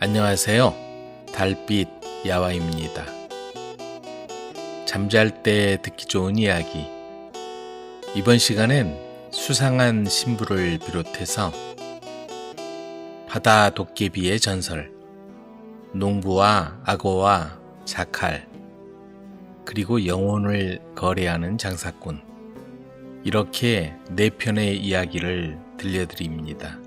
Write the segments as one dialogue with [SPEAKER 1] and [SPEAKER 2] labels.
[SPEAKER 1] 안녕하세요. 달빛 야와입니다. 잠잘 때 듣기 좋은 이야기. 이번 시간엔 수상한 신부를 비롯해서 바다 도깨비의 전설, 농부와 악어와 자칼, 그리고 영혼을 거래하는 장사꾼, 이렇게 4편의 이야기를 들려드립니다.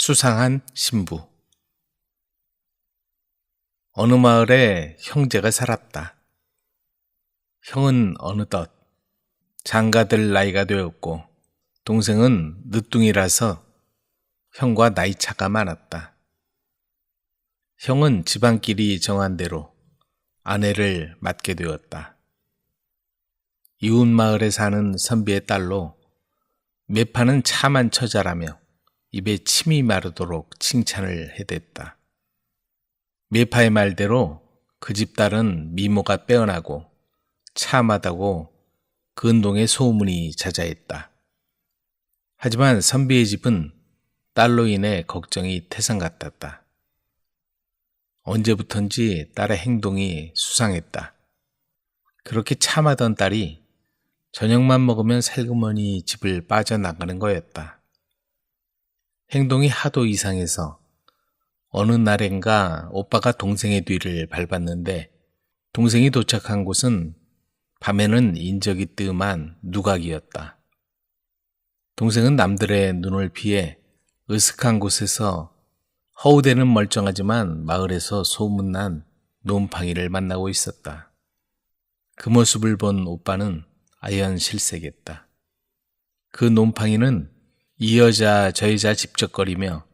[SPEAKER 1] 수상한 신부. 어느 마을에 형제가 살았다. 형은 어느덧 장가들 나이가 되었고 동생은 늦둥이라서 형과 나이 차가 많았다. 형은 집안끼리 정한 대로 아내를 맡게 되었다. 이웃 마을에 사는 선비의 딸로 매파는 참한 처자라며 입에 침이 마르도록 칭찬을 해댔다. 매파의 말대로 그 집 딸은 미모가 빼어나고 참하다고 근동에 소문이 자자했다. 하지만 선비의 집은 딸로 인해 걱정이 태산 같았다. 언제부턴지 딸의 행동이 수상했다. 그렇게 참하던 딸이 저녁만 먹으면 살그머니 집을 빠져나가는 거였다. 행동이 하도 이상해서 어느 날엔가 오빠가 동생의 뒤를 밟았는데 동생이 도착한 곳은 밤에는 인적이 뜸한 누각이었다. 동생은 남들의 눈을 피해 으슥한 곳에서 허우대는 멀쩡하지만 마을에서 소문난 놈팡이를 만나고 있었다. 그 모습을 본 오빠는 아연실색했다. 그 놈팡이는 이 여자 저 여자 집적거리며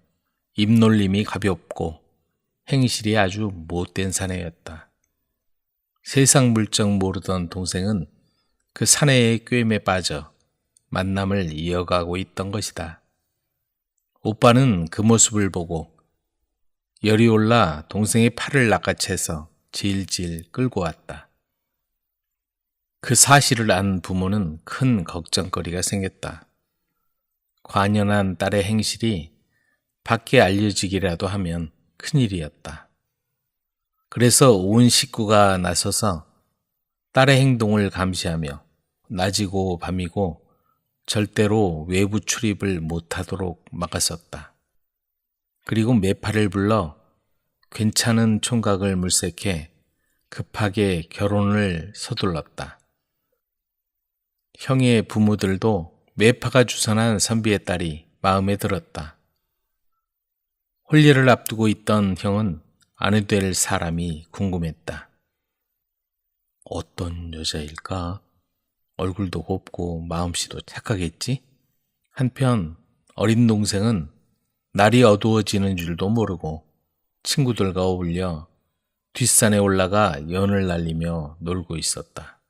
[SPEAKER 1] 입놀림이 가볍고 행실이 아주 못된 사내였다. 세상 물정 모르던 동생은 그 사내의 꿰매 빠져 만남을 이어가고 있던 것이다. 오빠는 그 모습을 보고 열이 올라 동생의 팔을 낚아채서 질질 끌고 왔다. 그 사실을 안 부모는 큰 걱정거리가 생겼다. 관연한 딸의 행실이 밖에 알려지기라도 하면 큰일이었다. 그래서 온 식구가 나서서 딸의 행동을 감시하며 낮이고 밤이고 절대로 외부 출입을 못하도록 막았었다. 그리고 매파를 불러 괜찮은 총각을 물색해 급하게 결혼을 서둘렀다. 형의 부모들도 매파가 주선한 선비의 딸이 마음에 들었다. 혼례를 앞두고 있던 형은 아내 될 사람이 궁금했다. 어떤 여자일까? 얼굴도 곱고 마음씨도 착하겠지? 한편 어린 동생은 날이 어두워지는 줄도 모르고 친구들과 어울려 뒷산에 올라가 연을 날리며 놀고 있었다.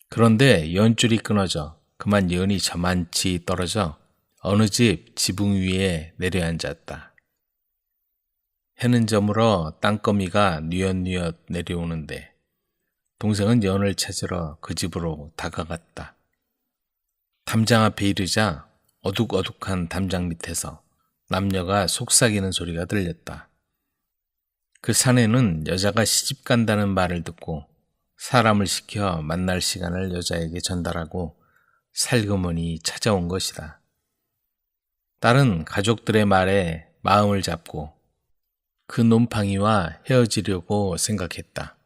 [SPEAKER 1] 그런데 연줄이 끊어져 그만 연이 저만치 떨어져 어느 집 지붕 위에 내려앉았다. 해는 저물어 땅거미가 뉘엿뉘엿 내려오는데 동생은 연을 찾으러 그 집으로 다가갔다. 담장 앞에 이르자 어둑어둑한 담장 밑에서 남녀가 속삭이는 소리가 들렸다. 그 사내는 여자가 시집 간다는 말을 듣고 사람을 시켜 만날 시간을 여자에게 전달하고 살그머니 찾아온 것이다. 딸은 가족들의 말에 마음을 잡고 그 놈팡이와 헤어지려고 생각했다.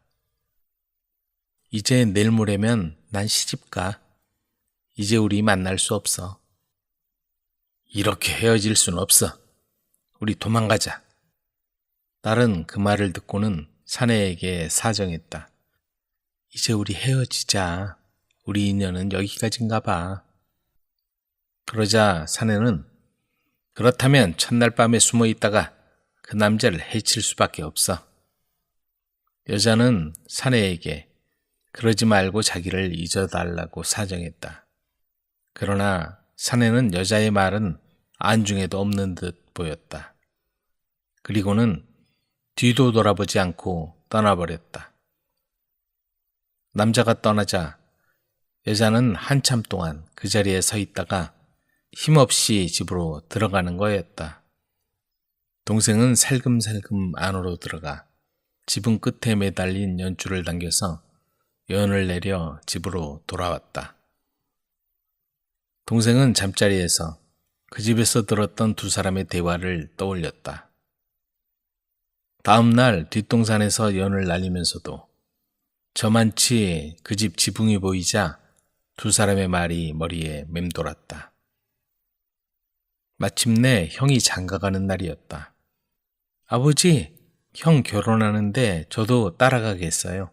[SPEAKER 1] 이제 내일 모레면 난 시집가. 이제 우리 만날 수 없어. 이렇게 헤어질 순 없어. 우리 도망가자. 딸은 그 말을 듣고는 사내에게 사정했다. 이제 우리 헤어지자. 우리 인연은 여기까지인가 봐. 그러자 사내는 그렇다면 첫날 밤에 숨어 있다가 그 남자를 해칠 수밖에 없어. 여자는 사내에게 그러지 말고 자기를 잊어달라고 사정했다. 그러나 사내는 여자의 말은 안중에도 없는 듯 보였다. 그리고는 뒤도 돌아보지 않고 떠나버렸다. 남자가 떠나자 여자는 한참 동안 그 자리에 서 있다가 힘없이 집으로 들어가는 거였다. 동생은 살금살금 안으로 들어가 지붕 끝에 매달린 연줄을 당겨서 연을 내려 집으로 돌아왔다. 동생은 잠자리에서 그 집에서 들었던 두 사람의 대화를 떠올렸다. 다음 날 뒷동산에서 연을 날리면서도 저만치 그 집 지붕이 보이자 두 사람의 말이 머리에 맴돌았다. 마침내 형이 장가가는 날이었다. 아버지, 형 결혼하는데 저도 따라가겠어요.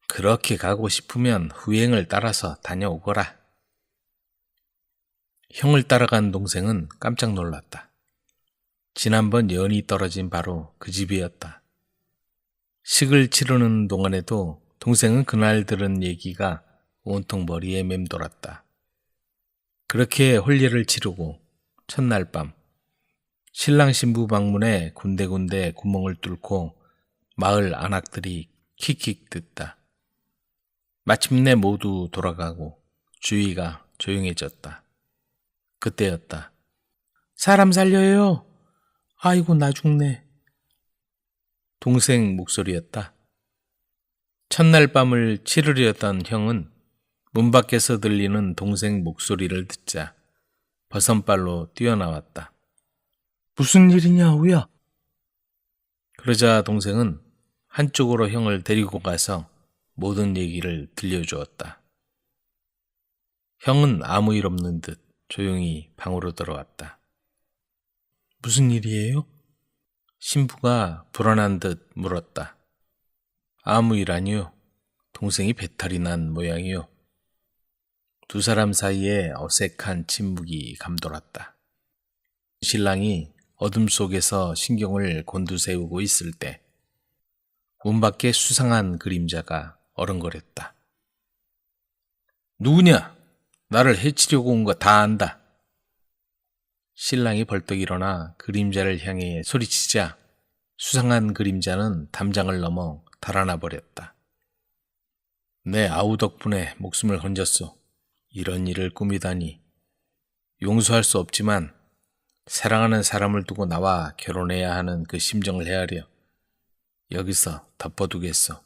[SPEAKER 1] 그렇게 가고 싶으면 후행을 따라서 다녀오거라. 형을 따라간 동생은 깜짝 놀랐다. 지난번 연이 떨어진 바로 그 집이었다. 식을 치르는 동안에도 동생은 그날 들은 얘기가 온통 머리에 맴돌았다. 그렇게 혼례를 치르고 첫날 밤 신랑 신부 방문에 군데군데 구멍을 뚫고 마을 안악들이 킥킥 듣다. 마침내 모두 돌아가고 주위가 조용해졌다. 그때였다. 사람 살려요. 아이고 나 죽네. 동생 목소리였다. 첫날 밤을 치르려던 형은 문 밖에서 들리는 동생 목소리를 듣자 버선발로 뛰어나왔다. 무슨 일이냐, 우야? 그러자 동생은 한쪽으로 형을 데리고 가서 모든 얘기를 들려주었다. 형은 아무 일 없는 듯 조용히 방으로 들어왔다. 무슨 일이에요? 신부가 불안한 듯 물었다. 아무 일 아니요. 동생이 배탈이 난 모양이요. 두 사람 사이에 어색한 침묵이 감돌았다. 신랑이 어둠 속에서 신경을 곤두세우고 있을 때 문 밖에 수상한 그림자가 어른거렸다. 누구냐? 나를 해치려고 온 거 다 안다. 신랑이 벌떡 일어나 그림자를 향해 소리치자 수상한 그림자는 담장을 넘어 달아나 버렸다. 내 아우 덕분에 목숨을 건졌소. 이런 일을 꾸미다니. 용서할 수 없지만 사랑하는 사람을 두고 나와 결혼해야 하는 그 심정을 헤아려 여기서 덮어두겠소.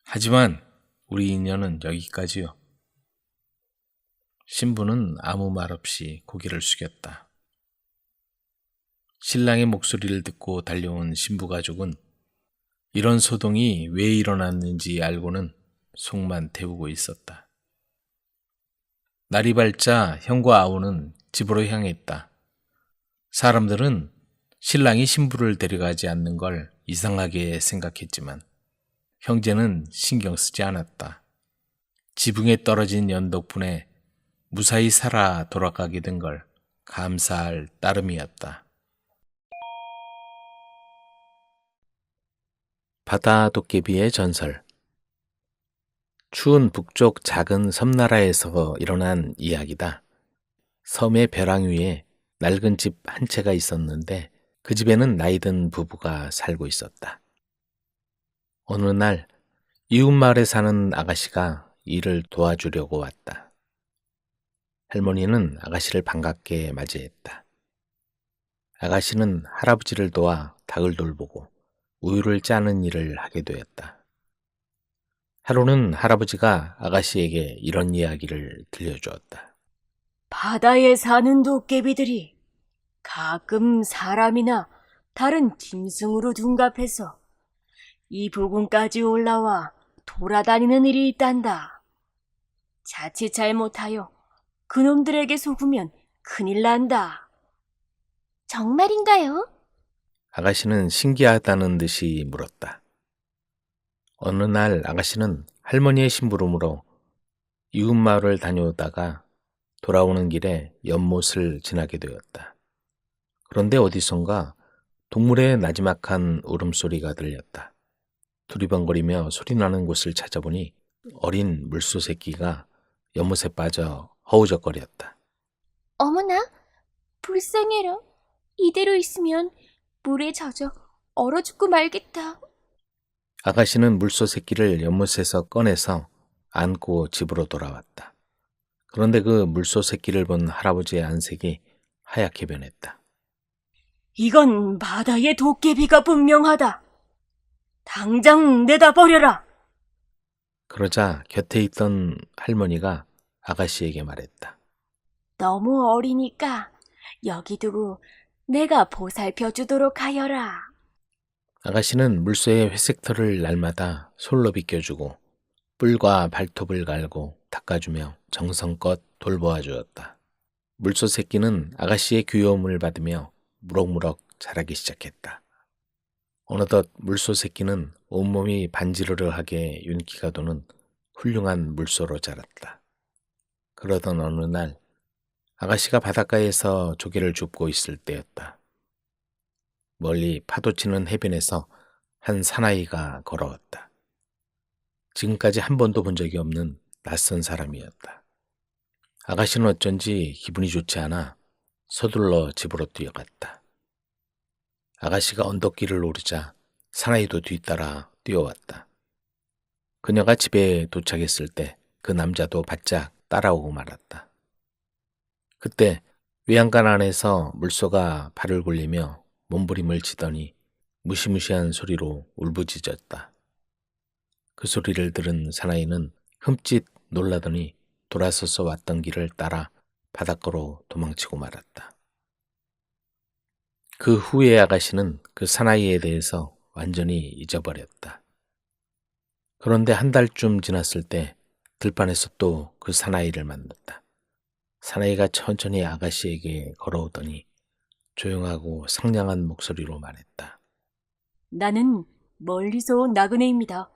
[SPEAKER 1] 하지만 우리 인연은 여기까지요. 신부는 아무 말 없이 고개를 숙였다. 신랑의 목소리를 듣고 달려온 신부 가족은 이런 소동이 왜 일어났는지 알고는 속만 태우고 있었다. 날이 밝자 형과 아우는 집으로 향했다. 사람들은 신랑이 신부를 데려가지 않는 걸 이상하게 생각했지만 형제는 신경 쓰지 않았다. 지붕에 떨어진 연 덕분에 무사히 살아 돌아가게 된 걸 감사할 따름이었다. 바다 도깨비의 전설. 추운 북쪽 작은 섬나라에서 일어난 이야기다. 섬의 벼랑 위에 낡은 집 한 채가 있었는데 그 집에는 나이든 부부가 살고 있었다. 어느 날 이웃마을에 사는 아가씨가 일을 도와주려고 왔다. 할머니는 아가씨를 반갑게 맞이했다. 아가씨는 할아버지를 도와 닭을 돌보고 우유를 짜는 일을 하게 되었다. 하루는 할아버지가 아가씨에게 이런 이야기를 들려주었다.
[SPEAKER 2] 바다에 사는 도깨비들이 가끔 사람이나 다른 짐승으로 둔갑해서 이 부근까지 올라와 돌아다니는 일이 있단다. 자칫 잘못하여 그놈들에게 속으면 큰일 난다. 정말인가요?
[SPEAKER 1] 아가씨는 신기하다는 듯이 물었다. 어느 날 아가씨는 할머니의 심부름으로 이웃마을을 다녀오다가 돌아오는 길에 연못을 지나게 되었다. 그런데 어디선가 동물의 나지막한 울음소리가 들렸다. 두리번거리며 소리나는 곳을 찾아보니 어린 물소 새끼가 연못에 빠져 허우적거렸다.
[SPEAKER 2] 어머나, 불쌍해라. 이대로 있으면 물에 젖어 얼어 죽고 말겠다.
[SPEAKER 1] 아가씨는 물소 새끼를 연못에서 꺼내서 안고 집으로 돌아왔다. 그런데 그 물소 새끼를 본 할아버지의 안색이 하얗게 변했다.
[SPEAKER 2] 이건 바다의 도깨비가 분명하다. 당장 내다 버려라.
[SPEAKER 1] 그러자 곁에 있던 할머니가 아가씨에게 말했다.
[SPEAKER 2] 너무 어리니까 여기 두고 내가 보살펴 주도록 하여라.
[SPEAKER 1] 아가씨는 물소의 회색 털을 날마다 솔로 빗겨주고 뿔과 발톱을 갈고 닦아주며 정성껏 돌보아 주었다. 물소 새끼는 아가씨의 귀여움을 받으며 무럭무럭 자라기 시작했다. 어느덧 물소 새끼는 온몸이 반지르르하게 윤기가 도는 훌륭한 물소로 자랐다. 그러던 어느 날 아가씨가 바닷가에서 조개를 줍고 있을 때였다. 멀리 파도치는 해변에서 한 사나이가 걸어왔다. 지금까지 한 번도 본 적이 없는 낯선 사람이었다. 아가씨는 어쩐지 기분이 좋지 않아 서둘러 집으로 뛰어갔다. 아가씨가 언덕길을 오르자 사나이도 뒤따라 뛰어왔다. 그녀가 집에 도착했을 때 그 남자도 바짝 따라오고 말았다. 그때 외양간 안에서 물소가 발을 굴리며 몸부림을 치더니 무시무시한 소리로 울부짖었다. 그 소리를 들은 사나이는 흠칫 놀라더니 돌아서서 왔던 길을 따라 바닷가로 도망치고 말았다. 그 후에 아가씨는 그 사나이에 대해서 완전히 잊어버렸다. 그런데 한 달쯤 지났을 때 들판에서 또 그 사나이를 만났다. 사나이가 천천히 아가씨에게 걸어오더니 조용하고 상냥한 목소리로 말했다.
[SPEAKER 2] 나는 멀리서 온 나그네입니다.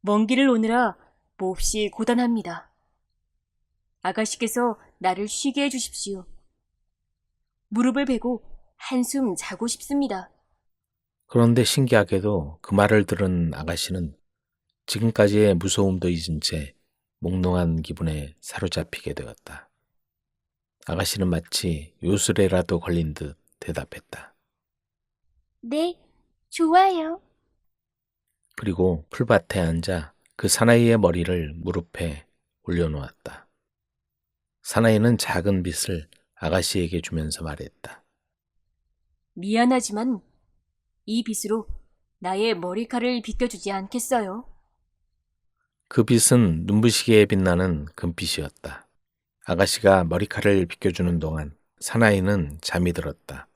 [SPEAKER 2] 먼 길을 오느라 몹시 고단합니다. 아가씨께서 나를 쉬게 해주십시오. 무릎을 베고 한숨 자고 싶습니다.
[SPEAKER 1] 그런데 신기하게도 그 말을 들은 아가씨는 지금까지의 무서움도 잊은 채 몽롱한 기분에 사로잡히게 되었다. 아가씨는 마치 요술에라도 걸린 듯 대답했다.
[SPEAKER 2] 네, 좋아요.
[SPEAKER 1] 그리고 풀밭에 앉아 그 사나이의 머리를 무릎에 올려놓았다. 사나이는 작은 빗을 아가씨에게 주면서 말했다.
[SPEAKER 2] 미안하지만 이 빗으로 나의 머리카락을 빗겨주지 않겠어요?
[SPEAKER 1] 그 빗은 눈부시게 빛나는 금빛이었다. 아가씨가 머리카락을 빗겨주는 동안 사나이는 잠이 들었다.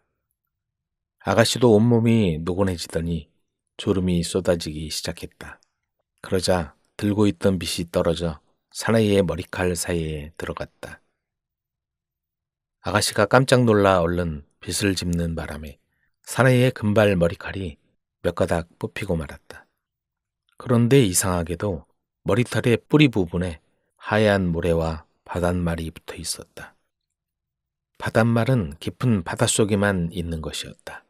[SPEAKER 1] 아가씨도 온몸이 노곤해지더니 졸음이 쏟아지기 시작했다. 그러자 들고 있던 빗이 떨어져 사나이의 머리칼 사이에 들어갔다. 아가씨가 깜짝 놀라 얼른 빗을 짚는 바람에 사나이의 금발 머리칼이 몇 가닥 뽑히고 말았다. 그런데 이상하게도 머리털의 뿌리 부분에 하얀 모래와 바닷말이 붙어 있었다. 바닷말은 깊은 바닷속에만 있는 것이었다.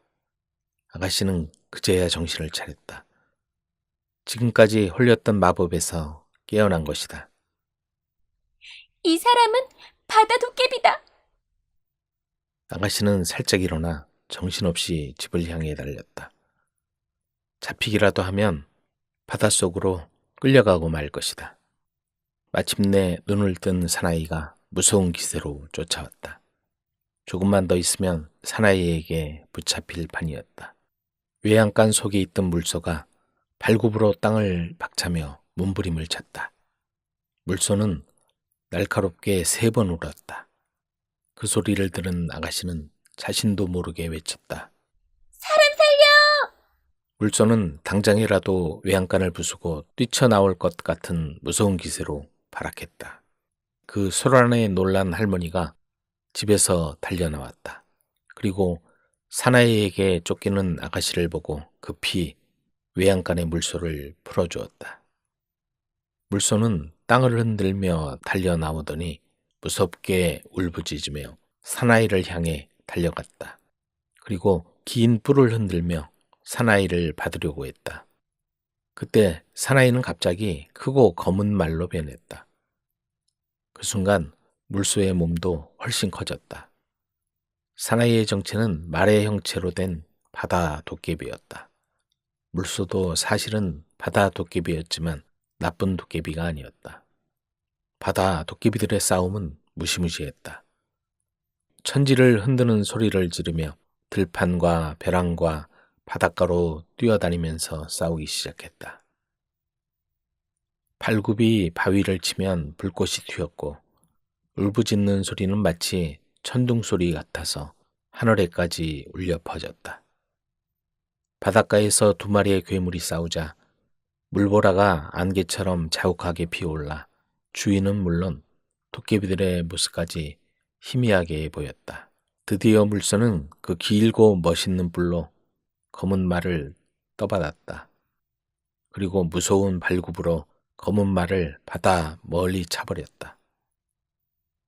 [SPEAKER 1] 아가씨는 그제야 정신을 차렸다. 지금까지 홀렸던 마법에서 깨어난 것이다.
[SPEAKER 2] 이 사람은 바다 도깨비다.
[SPEAKER 1] 아가씨는 살짝 일어나 정신없이 집을 향해 달렸다. 잡히기라도 하면 바닷속으로 끌려가고 말 것이다. 마침내 눈을 뜬 사나이가 무서운 기세로 쫓아왔다. 조금만 더 있으면 사나이에게 붙잡힐 판이었다. 외양간 속에 있던 물소가 발굽으로 땅을 박차며 몸부림을 쳤다. 물소는 날카롭게 3번 울었다. 그 소리를 들은 아가씨는 자신도 모르게 외쳤다.
[SPEAKER 2] 사람 살려!
[SPEAKER 1] 물소는 당장이라도 외양간을 부수고 뛰쳐나올 것 같은 무서운 기세로 발악했다. 그 소란에 놀란 할머니가 집에서 달려나왔다. 그리고 사나이에게 쫓기는 아가씨를 보고 급히 외양간의 물소를 풀어주었다. 물소는 땅을 흔들며 달려나오더니 무섭게 울부짖으며 사나이를 향해 달려갔다. 그리고 긴 뿔을 흔들며 사나이를 받으려고 했다. 그때 사나이는 갑자기 크고 검은 말로 변했다. 그 순간 물소의 몸도 훨씬 커졌다. 사나이의 정체는 말의 형체로 된 바다 도깨비였다. 물소도 사실은 바다 도깨비였지만 나쁜 도깨비가 아니었다. 바다 도깨비들의 싸움은 무시무시했다. 천지를 흔드는 소리를 지르며 들판과 벼랑과 바닷가로 뛰어다니면서 싸우기 시작했다. 발굽이 바위를 치면 불꽃이 튀었고 울부짖는 소리는 마치 천둥 소리 같아서 하늘에까지 울려 퍼졌다. 바닷가에서 두 마리의 괴물이 싸우자 물보라가 안개처럼 자욱하게 피어올라 주인은 물론 도깨비들의 모습까지 희미하게 보였다. 드디어 물선은 그 길고 멋있는 뿔로 검은 말을 떠받았다. 그리고 무서운 발굽으로 검은 말을 바다 멀리 차버렸다.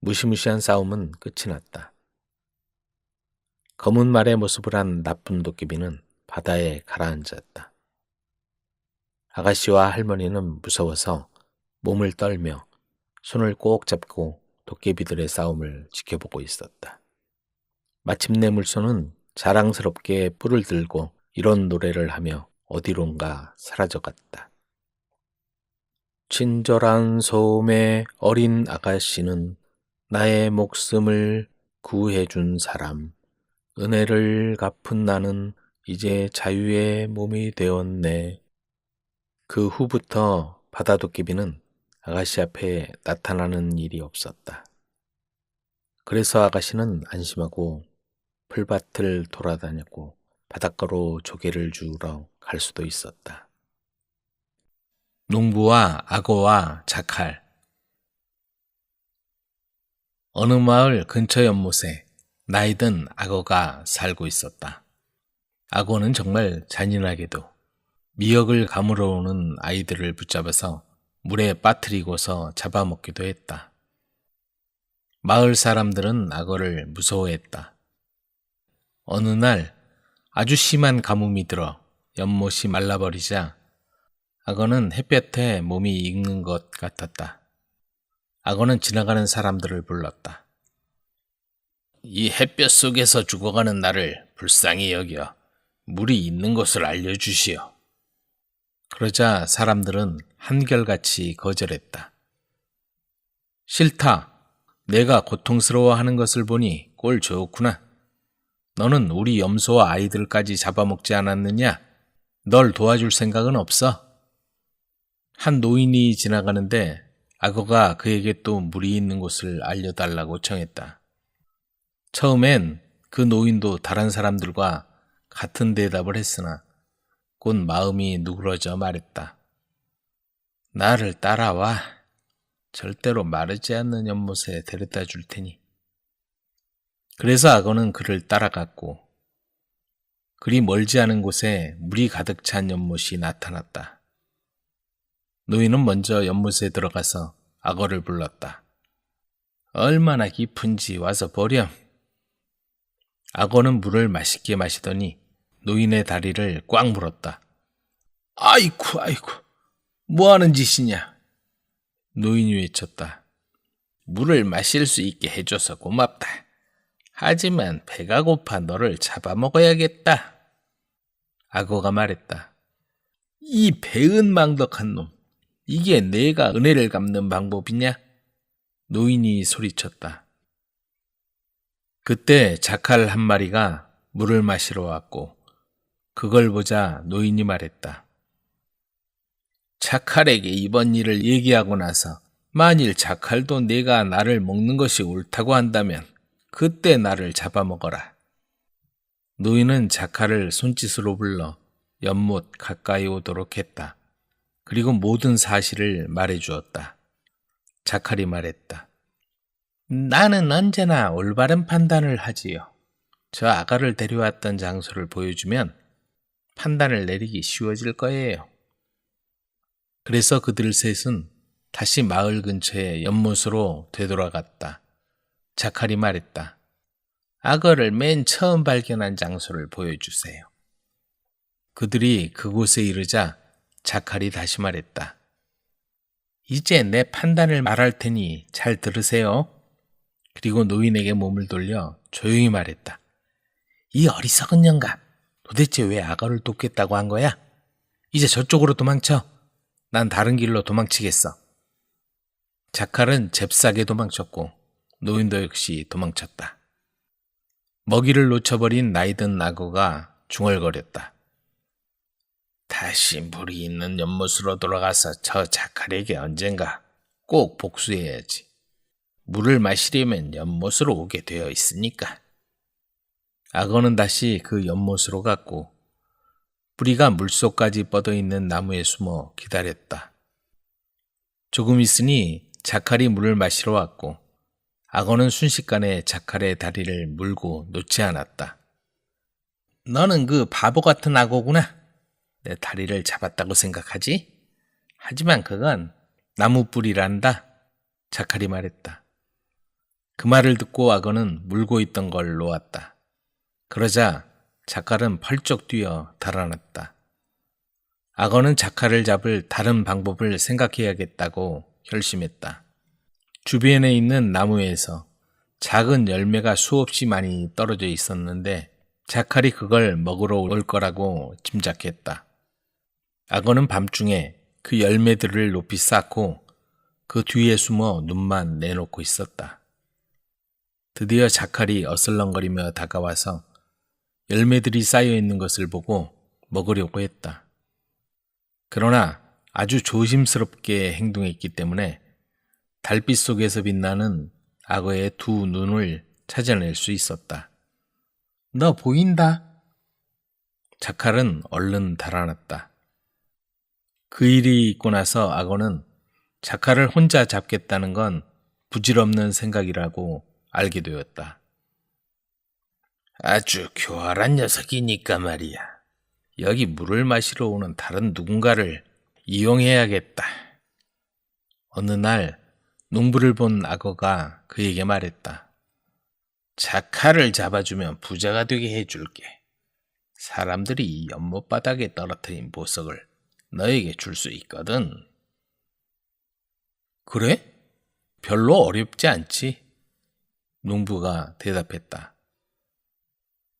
[SPEAKER 1] 무시무시한 싸움은 끝이 났다. 검은 말의 모습을 한 나쁜 도깨비는 바다에 가라앉았다. 아가씨와 할머니는 무서워서 몸을 떨며 손을 꼭 잡고 도깨비들의 싸움을 지켜보고 있었다. 마침내 물소는 자랑스럽게 뿔을 들고 이런 노래를 하며 어디론가 사라져갔다. 친절한 소매 어린 아가씨는 나의 목숨을 구해준 사람. 은혜를 갚은 나는 이제 자유의 몸이 되었네. 그 후부터 바다도깨비는 아가씨 앞에 나타나는 일이 없었다. 그래서 아가씨는 안심하고 풀밭을 돌아다녔고 바닷가로 조개를 주우러 갈 수도 있었다. 농부와 악어와 자칼. 어느 마을 근처 연못에 나이든 악어가 살고 있었다. 악어는 정말 잔인하게도 미역을 감으러 오는 아이들을 붙잡아서 물에 빠뜨리고서 잡아먹기도 했다. 마을 사람들은 악어를 무서워했다. 어느 날 아주 심한 가뭄이 들어 연못이 말라버리자 악어는 햇볕에 몸이 익는 것 같았다. 악어는 지나가는 사람들을 불렀다. 이 햇볕 속에서 죽어가는 나를 불쌍히 여겨 물이 있는 곳을 알려주시오. 그러자 사람들은 한결같이 거절했다. 싫다. 내가 고통스러워하는 것을 보니 꼴 좋구나. 너는 우리 염소와 아이들까지 잡아먹지 않았느냐? 널 도와줄 생각은 없어? 한 노인이 지나가는데 악어가 그에게 또 물이 있는 곳을 알려달라고 청했다. 처음엔 그 노인도 다른 사람들과 같은 대답을 했으나 곧 마음이 누그러져 말했다. 나를 따라와. 절대로 마르지 않는 연못에 데려다 줄 테니. 그래서 악어는 그를 따라갔고 그리 멀지 않은 곳에 물이 가득 찬 연못이 나타났다. 노인은 먼저 연못에 들어가서 악어를 불렀다. 얼마나 깊은지 와서 보렴. 악어는 물을 맛있게 마시더니 노인의 다리를 꽉 물었다. 아이쿠, 뭐하는 짓이냐? 노인이 외쳤다. 물을 마실 수 있게 해줘서 고맙다. 하지만 배가 고파 너를 잡아먹어야겠다. 악어가 말했다. 이 배은망덕한 놈, 이게 내가 은혜를 갚는 방법이냐? 노인이 소리쳤다. 그때 자칼 한 마리가 물을 마시러 왔고 그걸 보자 노인이 말했다. 자칼에게 이번 일을 얘기하고 나서 만일 자칼도 내가 나를 먹는 것이 옳다고 한다면 그때 나를 잡아먹어라. 노인은 자칼을 손짓으로 불러 연못 가까이 오도록 했다. 그리고 모든 사실을 말해주었다. 자칼이 말했다. 나는 언제나 올바른 판단을 하지요. 저 아가를 데려왔던 장소를 보여주면 판단을 내리기 쉬워질 거예요. 그래서 그들 셋은 다시 마을 근처의 연못으로 되돌아갔다. 자칼이 말했다. 악어를 맨 처음 발견한 장소를 보여주세요. 그들이 그곳에 이르자 자칼이 다시 말했다. 이제 내 판단을 말할 테니 잘 들으세요. 그리고 노인에게 몸을 돌려 조용히 말했다. 이 어리석은 영감, 도대체 왜 악어를 돕겠다고 한 거야? 이제 저쪽으로 도망쳐. 난 다른 길로 도망치겠어. 자칼은 잽싸게 도망쳤고 노인도 역시 도망쳤다. 먹이를 놓쳐버린 나이든 악어가 중얼거렸다. 다시 물이 있는 연못으로 돌아가서 저 자칼에게 언젠가 꼭 복수해야지. 물을 마시려면 연못으로 오게 되어 있으니까. 악어는 다시 그 연못으로 갔고 뿌리가 물속까지 뻗어있는 나무에 숨어 기다렸다. 조금 있으니 자칼이 물을 마시러 왔고 악어는 순식간에 자칼의 다리를 물고 놓지 않았다. 너는 그 바보 같은 악어구나. 내 다리를 잡았다고 생각하지? 하지만 그건 나무 뿌리란다. 자칼이 말했다. 그 말을 듣고 악어는 물고 있던 걸 놓았다. 그러자 자칼은 펄쩍 뛰어 달아났다. 악어는 자칼을 잡을 다른 방법을 생각해야겠다고 결심했다. 주변에 있는 나무에서 작은 열매가 수없이 많이 떨어져 있었는데 자칼이 그걸 먹으러 올 거라고 짐작했다. 악어는 밤중에 그 열매들을 높이 쌓고 그 뒤에 숨어 눈만 내놓고 있었다. 드디어 자칼이 어슬렁거리며 다가와서 열매들이 쌓여 있는 것을 보고 먹으려고 했다. 그러나 아주 조심스럽게 행동했기 때문에 달빛 속에서 빛나는 악어의 두 눈을 찾아낼 수 있었다. 너 보인다. 자칼은 얼른 달아났다. 그 일이 있고 나서 악어는 자칼을 혼자 잡겠다는 건 부질없는 생각이라고 알게 되었다. 아주 교활한 녀석이니까 말이야. 여기 물을 마시러 오는 다른 누군가를 이용해야겠다. 어느 날 농부를 본 악어가 그에게 말했다. 자칼을 잡아주면 부자가 되게 해줄게. 사람들이 이 연못바닥에 떨어뜨린 보석을 너에게 줄 수 있거든. 그래? 별로 어렵지 않지? 농부가 대답했다.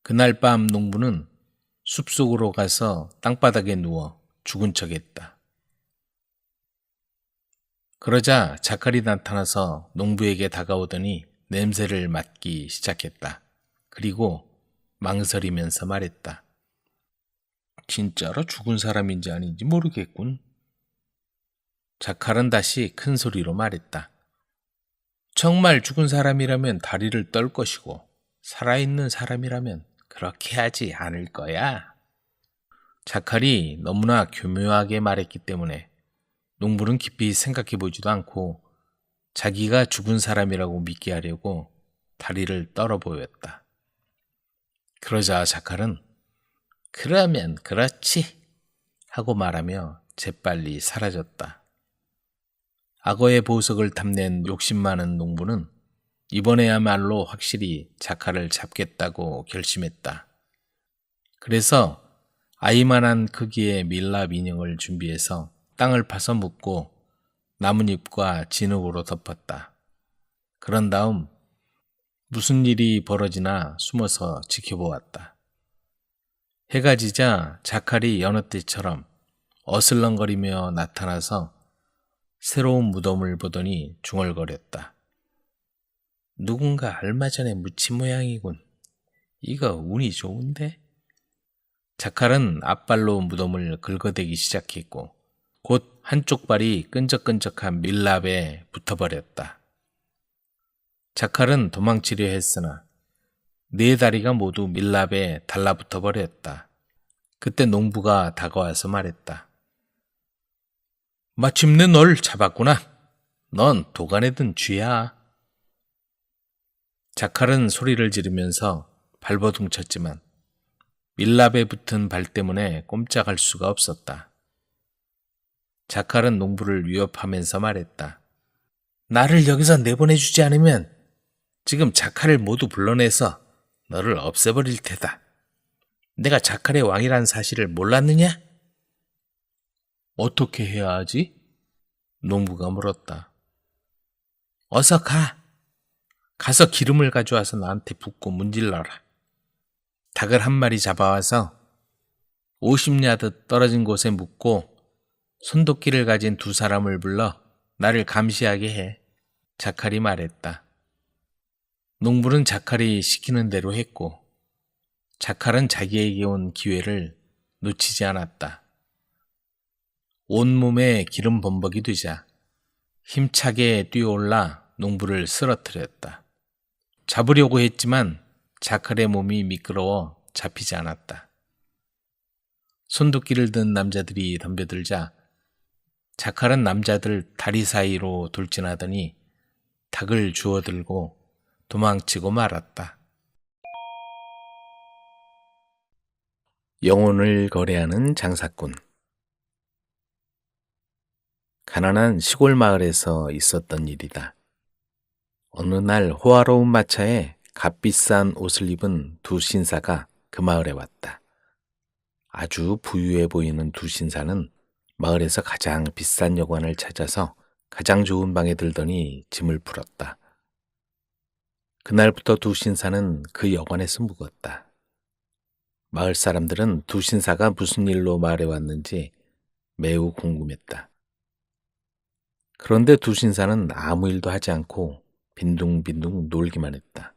[SPEAKER 1] 그날 밤 농부는 숲속으로 가서 땅바닥에 누워 죽은 척했다. 그러자 자칼이 나타나서 농부에게 다가오더니 냄새를 맡기 시작했다. 그리고 망설이면서 말했다. 진짜로 죽은 사람인지 아닌지 모르겠군. 자칼은 다시 큰 소리로 말했다. 정말 죽은 사람이라면 다리를 떨 것이고 살아있는 사람이라면 그렇게 하지 않을 거야. 자칼이 너무나 교묘하게 말했기 때문에 농부는 깊이 생각해 보지도 않고 자기가 죽은 사람이라고 믿게 하려고 다리를 떨어 보였다. 그러자 자칼은 그러면 그렇지 하고 말하며 재빨리 사라졌다. 악어의 보석을 탐낸 욕심 많은 농부는 이번에야말로 확실히 자칼을 잡겠다고 결심했다. 그래서 아이만한 크기의 밀랍 인형을 준비해서 땅을 파서 묻고 나뭇잎과 진흙으로 덮었다. 그런 다음 무슨 일이 벌어지나 숨어서 지켜보았다. 해가 지자 자칼이 여느 때처럼 어슬렁거리며 나타나서 새로운 무덤을 보더니 중얼거렸다. 누군가 얼마 전에 묻힌 모양이군. 이거 운이 좋은데? 자칼은 앞발로 무덤을 긁어대기 시작했고 곧 한쪽 발이 끈적끈적한 밀랍에 붙어버렸다. 자칼은 도망치려 했으나 네 다리가 모두 밀랍에 달라붙어 버렸다. 그때 농부가 다가와서 말했다. 마침내 널 잡았구나. 넌 도간에 든 쥐야. 자칼은 소리를 지르면서 발버둥쳤지만 밀랍에 붙은 발 때문에 꼼짝할 수가 없었다. 자칼은 농부를 위협하면서 말했다. 나를 여기서 내보내주지 않으면 지금 자칼을 모두 불러내서 너를 없애버릴 테다. 내가 자칼의 왕이란 사실을 몰랐느냐? 어떻게 해야 하지? 농부가 물었다. 어서 가. 가서 기름을 가져와서 나한테 붓고 문질러라. 닭을 한 마리 잡아와서 50야드 떨어진 곳에 묻고 손도끼를 가진 두 사람을 불러 나를 감시하게 해. 자칼이 말했다. 농부는 자칼이 시키는 대로 했고 자칼은 자기에게 온 기회를 놓치지 않았다. 온몸에 기름 범벅이 되자 힘차게 뛰어올라 농부를 쓰러뜨렸다. 잡으려고 했지만 자칼의 몸이 미끄러워 잡히지 않았다. 손도끼를 든 남자들이 덤벼들자 자칼은 남자들 다리 사이로 돌진하더니 닭을 주워들고 도망치고 말았다. 영혼을 거래하는 장사꾼. 가난한 시골 마을에서 있었던 일이다. 어느 날 호화로운 마차에 값비싼 옷을 입은 두 신사가 그 마을에 왔다. 아주 부유해 보이는 두 신사는 마을에서 가장 비싼 여관을 찾아서 가장 좋은 방에 들더니 짐을 풀었다. 그날부터 두 신사는 그 여관에서 묵었다. 마을 사람들은 두 신사가 무슨 일로 마을에 왔는지 매우 궁금했다. 그런데 두 신사는 아무 일도 하지 않고 빈둥빈둥 놀기만 했다.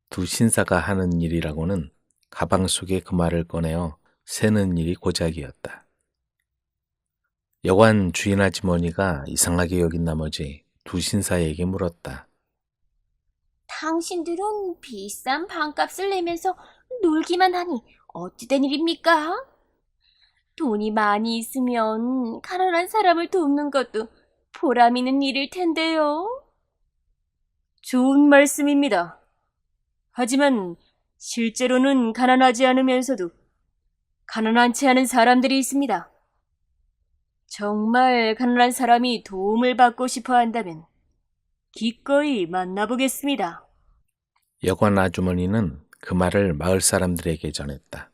[SPEAKER 1] 두 신사가 하는 일이라고는 가방 속에 금화를 꺼내어 세는 일이 고작이었다. 여관 주인 아주머니가 이상하게 여긴 나머지 두 신사에게 물었다.
[SPEAKER 2] 당신들은 비싼 방값을 내면서 놀기만 하니 어찌된 일입니까? 돈이 많이 있으면 가난한 사람을 돕는 것도 보람 있는 일일 텐데요. 좋은 말씀입니다. 하지만 실제로는 가난하지 않으면서도 가난하지 않은 사람들이 있습니다. 정말 가난한 사람이 도움을 받고 싶어 한다면 기꺼이 만나보겠습니다.
[SPEAKER 1] 여관 아주머니는 그 말을 마을 사람들에게 전했다.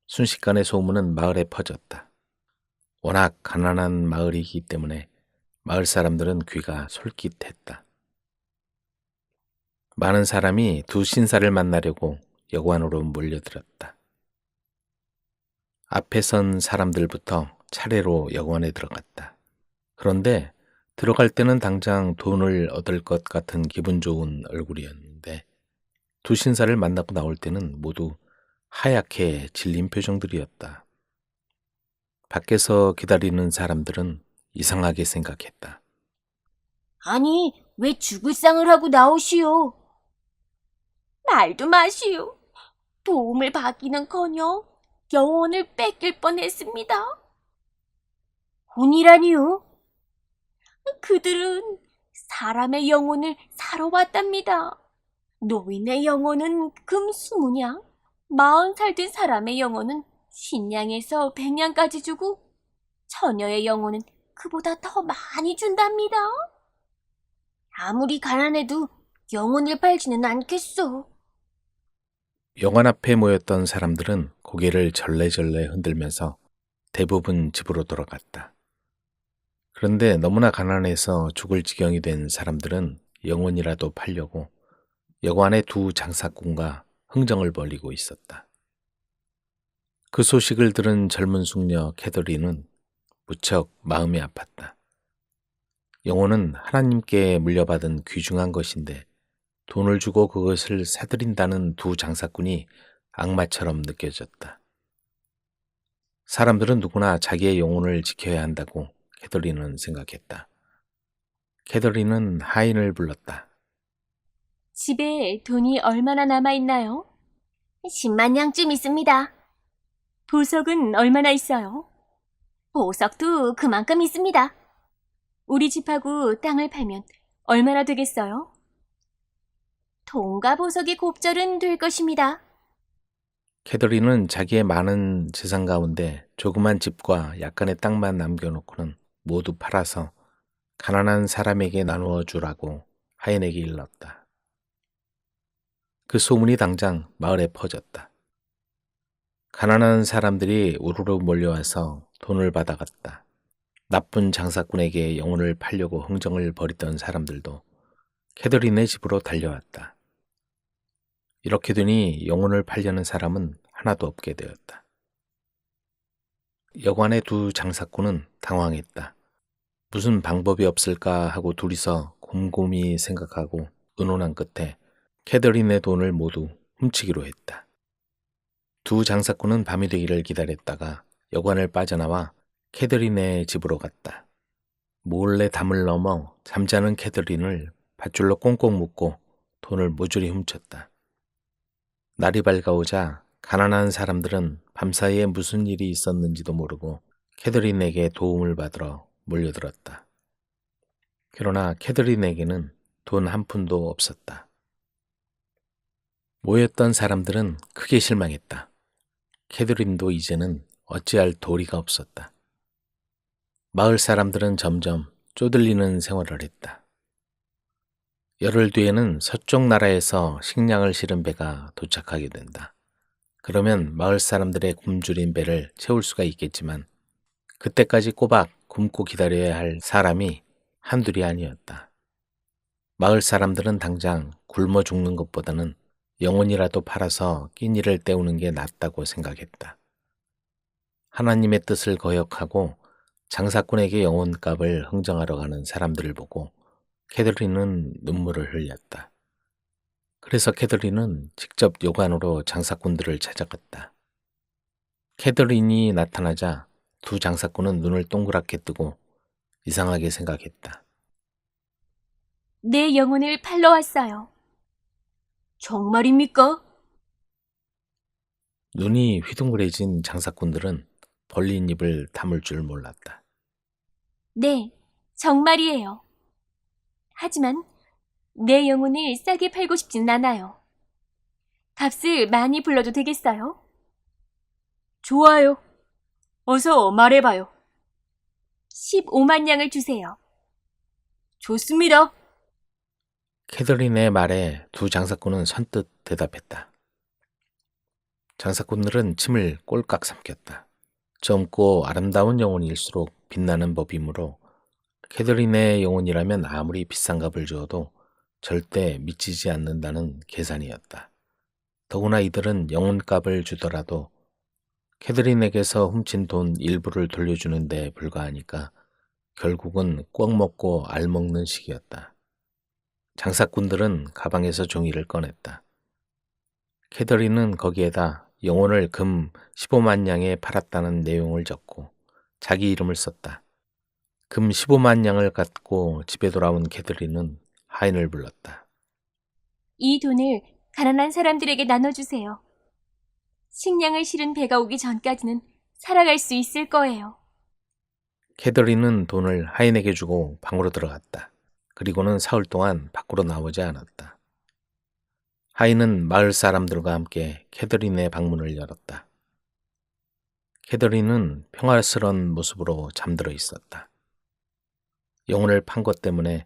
[SPEAKER 1] 순식간에 소문은 마을에 퍼졌다. 워낙 가난한 마을이기 때문에 마을 사람들은 귀가 솔깃했다. 많은 사람이 두 신사를 만나려고 여관으로 몰려들었다. 앞에 선 사람들부터 차례로 여관에 들어갔다. 그런데 들어갈 때는 당장 돈을 얻을 것 같은 기분 좋은 얼굴이었는데 두 신사를 만나고 나올 때는 모두 하얗게 질린 표정들이었다. 밖에서 기다리는 사람들은 이상하게 생각했다.
[SPEAKER 2] 아니, 왜 죽을 상을 하고 나오시오? 말도 마시오. 도움을 받기는커녕 영혼을 뺏길 뻔했습니다. 혼이라니요? 그들은 사람의 영혼을 사러 왔답니다. 노인의 영혼은 금 20냥, 40살 된 사람의 영혼은 50냥에서 100냥까지 주고 처녀의 영혼은 그보다 더 많이 준답니다. 아무리 가난해도 영혼을 팔지는 않겠소.
[SPEAKER 1] 여관 앞에 모였던 사람들은 고개를 절레절레 흔들면서 대부분 집으로 돌아갔다. 그런데 너무나 가난해서 죽을 지경이 된 사람들은 영혼이라도 팔려고 여관의 두 장사꾼과 흥정을 벌이고 있었다. 그 소식을 들은 젊은 숙녀 캐더린은 무척 마음이 아팠다. 영혼은 하나님께 물려받은 귀중한 것인데 돈을 주고 그것을 사들인다는 두 장사꾼이 악마처럼 느껴졌다. 사람들은 누구나 자기의 영혼을 지켜야 한다고 캐더린은 생각했다. 캐더린은 하인을 불렀다.
[SPEAKER 2] 집에 돈이 얼마나 남아있나요? 10만 냥쯤 있습니다. 보석은 얼마나 있어요? 보석도 그만큼 있습니다. 우리 집하고 땅을 팔면 얼마나 되겠어요? 돈과 보석의 곱절은 될 것입니다.
[SPEAKER 1] 캐더린은 자기의 많은 재산 가운데 조그만 집과 약간의 땅만 남겨놓고는 모두 팔아서 가난한 사람에게 나누어 주라고 하인에게 일렀다. 그 소문이 당장 마을에 퍼졌다. 가난한 사람들이 우르르 몰려와서 돈을 받아갔다. 나쁜 장사꾼에게 영혼을 팔려고 흥정을 벌이던 사람들도 캐더린의 집으로 달려왔다. 이렇게 되니 영혼을 팔려는 사람은 하나도 없게 되었다. 여관의 두 장사꾼은 당황했다. 무슨 방법이 없을까 하고 둘이서 곰곰이 생각하고 의논한 끝에 캐더린의 돈을 모두 훔치기로 했다. 두 장사꾼은 밤이 되기를 기다렸다가 여관을 빠져나와 캐더린의 집으로 갔다. 몰래 담을 넘어 잠자는 캐더린을 밧줄로 꽁꽁 묶고 돈을 모조리 훔쳤다. 날이 밝아오자 가난한 사람들은 밤사이에 무슨 일이 있었는지도 모르고 캐더린에게 도움을 받으러 몰려들었다. 그러나 캐더린에게는 돈 한 푼도 없었다. 모였던 사람들은 크게 실망했다. 캐더린도 이제는 어찌할 도리가 없었다. 마을 사람들은 점점 쪼들리는 생활을 했다. 열흘 뒤에는 서쪽 나라에서 식량을 실은 배가 도착하게 된다. 그러면 마을 사람들의 굶주린 배를 채울 수가 있겠지만 그때까지 꼬박 굶고 기다려야 할 사람이 한둘이 아니었다. 마을 사람들은 당장 굶어 죽는 것보다는 영혼이라도 팔아서 끼니를 때우는 게 낫다고 생각했다. 하나님의 뜻을 거역하고 장사꾼에게 영혼값을 흥정하러 가는 사람들을 보고 캐더린은 눈물을 흘렸다. 그래서 캐더린은 직접 요관으로 장사꾼들을 찾아갔다. 캐더린이 나타나자 두 장사꾼은 눈을 동그랗게 뜨고 이상하게 생각했다.
[SPEAKER 2] 내 영혼을 팔러 왔어요. 정말입니까?
[SPEAKER 1] 눈이 휘둥그레진 장사꾼들은 벌린 입을 다물 줄 몰랐다.
[SPEAKER 2] 네, 정말이에요. 하지만 내 영혼을 싸게 팔고 싶진 않아요. 값을 많이 불러도 되겠어요? 좋아요. 어서 말해봐요. 15만 양을 주세요. 좋습니다.
[SPEAKER 1] 캐더린의 말에 두 장사꾼은 선뜻 대답했다. 장사꾼들은 침을 꼴깍 삼켰다. 젊고 아름다운 영혼일수록 빛나는 법이므로 캐더린의 영혼이라면 아무리 비싼 값을 주어도 절대 미치지 않는다는 계산이었다. 더구나 이들은 영혼값을 주더라도 캐더린에게서 훔친 돈 일부를 돌려주는 데 불과하니까 결국은 꿩 먹고 알 먹는 식이었다. 장사꾼들은 가방에서 종이를 꺼냈다. 캐더린은 거기에다 영혼을 금 15만 양에 팔았다는 내용을 적고 자기 이름을 썼다. 금 15만 양을 갖고 집에 돌아온 캐더린은 하인을 불렀다.
[SPEAKER 2] 이 돈을 가난한 사람들에게 나눠주세요. 식량을 실은 배가 오기 전까지는 살아갈 수 있을 거예요.
[SPEAKER 1] 캐더린은 돈을 하인에게 주고 방으로 들어갔다. 그리고는 사흘 동안 밖으로 나오지 않았다. 하인은 마을 사람들과 함께 캐더린의 방문을 열었다. 캐더린은 평화스러운 모습으로 잠들어 있었다. 영혼을 판 것 때문에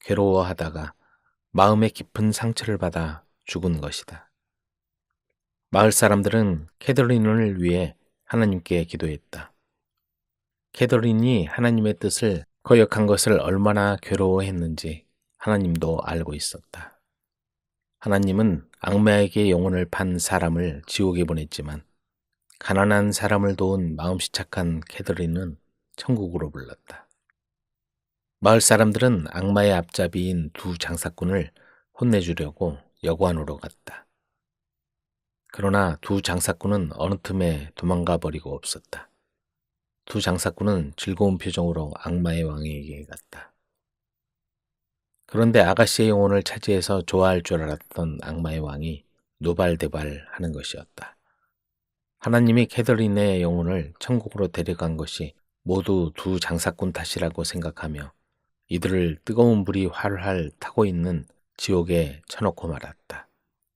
[SPEAKER 1] 괴로워하다가 마음의 깊은 상처를 받아 죽은 것이다. 마을 사람들은 캐더린을 위해 하나님께 기도했다. 캐더린이 하나님의 뜻을 거역한 것을 얼마나 괴로워했는지 하나님도 알고 있었다. 하나님은 악마에게 영혼을 판 사람을 지옥에 보냈지만 가난한 사람을 도운 마음씨 착한 캐더린은 천국으로 불렀다. 마을 사람들은 악마의 앞잡이인 두 장사꾼을 혼내주려고 여관으로 갔다. 그러나 두 장사꾼은 어느 틈에 도망가 버리고 없었다. 두 장사꾼은 즐거운 표정으로 악마의 왕에게 갔다. 그런데 아가씨의 영혼을 차지해서 좋아할 줄 알았던 악마의 왕이 노발대발하는 것이었다. 하나님이 캐더린의 영혼을 천국으로 데려간 것이 모두 두 장사꾼 탓이라고 생각하며 이들을 뜨거운 불이 활활 타고 있는 지옥에 쳐놓고 말았다.